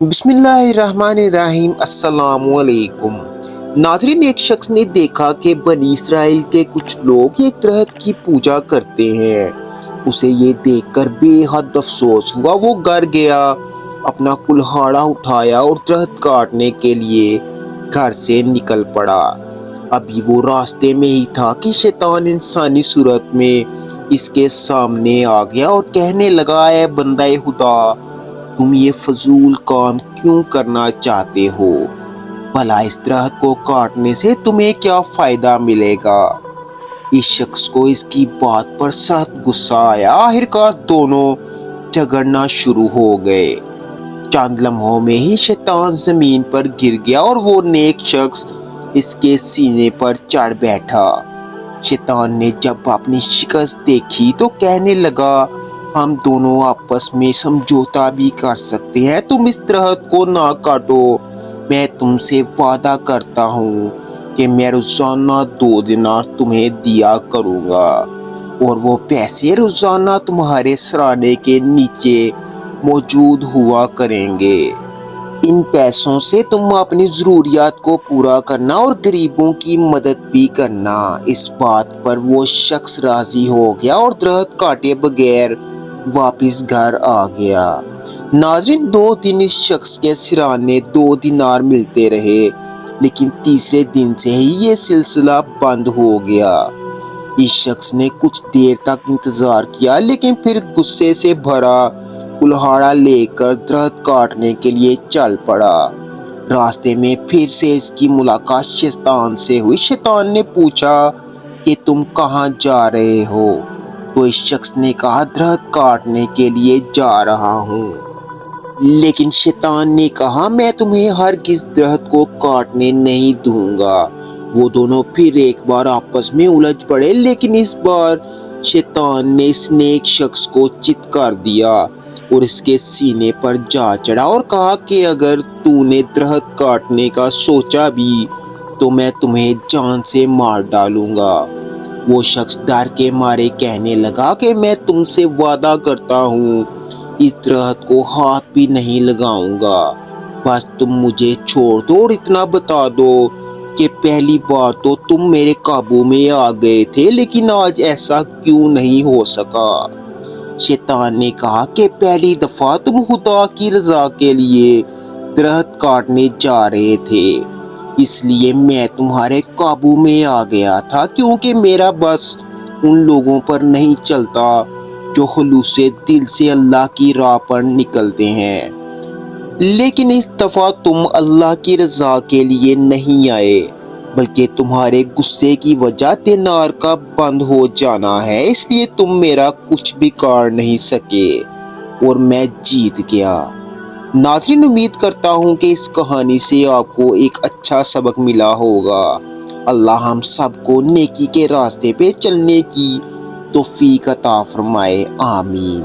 बिस्मिल्लाहिर्रहमानिर्रहीम अस्सलाम वालेकुम। नाज़रीन, एक शख्स ने देखा कि बनी इसराइल के कुछ लोग एक दरख्त की पूजा करते हैं। उसे ये देखकर बेहद अफसोस हुआ। वो घर गया, अपना कुल्हाड़ा उठाया और दरख्त काटने के लिए घर से निकल पड़ा। अभी वो रास्ते में ही था कि शैतान इंसानी सूरत में इसके सामने आ गया और कहने लगा, ऐ बंदा खुदा, तुम ये फजूल काम क्यों करना चाहते हो? भला इस दरख्त को काटने से तुम्हें क्या फायदा मिलेगा? इस शख्स को इसकी बात पर सख्त गुस्सा आया। आखिरकार दोनों झगड़ना शुरू हो गए। चंद लम्हों में ही शैतान जमीन पर गिर गया और वो नेक शख्स इसके सीने पर चढ़ बैठा। शैतान ने जब अपनी शिकस्त देखी तो कहने लगा, हम दोनों आपस में समझौता भी कर सकते हैं। तुम इस दरख्त को ना काटो। मैं तुमसे वादा करता हूँ कि मैं रोजाना 2 दिनार तुम्हें दिया करूँगा और वो पैसे रोजाना तुम्हारे सराहने के नीचे मौजूद हुआ करेंगे। इन पैसों से तुम अपनी जरूरियात को पूरा करना और गरीबों की मदद भी करना। इस बात पर वो शख्स राजी हो गया और दरख्त काटे बगैर वापस घर आ गया। नाज़रीन, 2 दिन इस शख्स के सिराने 2 दिनार मिलते रहे, लेकिन तीसरे दिन से ही ये सिलसिला बंद हो गया। इस शख्स ने कुछ देर तक इंतजार किया, लेकिन फिर गुस्से से भरा कुल्हाड़ा लेकर दरख्त काटने के लिए चल पड़ा। रास्ते में फिर से इसकी मुलाकात शैतान से हुई। शैतान ने पूछा कि तुम कहाँ जा रहे हो? तो इस शख्स ने कहा, दरख्त काटने के लिए जा रहा हूँ। लेकिन शैतान ने कहा, मैं तुम्हें हरगिज़ दरख्त को काटने नहीं दूंगा। वो दोनों फिर एक बार आपस में उलझ पड़े, लेकिन इस बार शैतान ने इस नेक शख्स को चित कर दिया और इसके सीने पर जा चढ़ा और कहा कि अगर तूने दरख्त काटने का सोचा भी तो मैं तुम्हें जान से मार डालूंगा। वो शख्स डर के मारे कहने लगा कि मैं तुमसे वादा करता हूँ इस दरख्त को हाथ भी नहीं लगाऊंगा। बस तुम मुझे छोड़ दो और इतना बता दो कि पहली बार तो तुम मेरे काबू में आ गए थे, लेकिन आज ऐसा क्यों नहीं हो सका? शैतान ने कहा कि पहली दफा तुम खुदा की रजा के लिए दरख्त काटने जा रहे थे, इसलिए मैं तुम्हारे काबू में आ गया था, क्योंकि मेरा बस उन लोगों पर नहीं चलता जो खुलूसे दिल से अल्लाह की राह पर निकलते हैं। लेकिन इस दफा तुम अल्लाह की रजा के लिए नहीं आए, बल्कि तुम्हारे गुस्से की वजह दिनार का बंद हो जाना है, इसलिए तुम मेरा कुछ बिगाड़ नहीं सके और मैं जीत गया। नाज़रीन, उम्मीद करता हूँ कि इस कहानी से आपको एक अच्छा सबक मिला होगा। अल्लाह हम सबको नेकी के रास्ते पे चलने की तौफीक अता फरमाए। आमीन।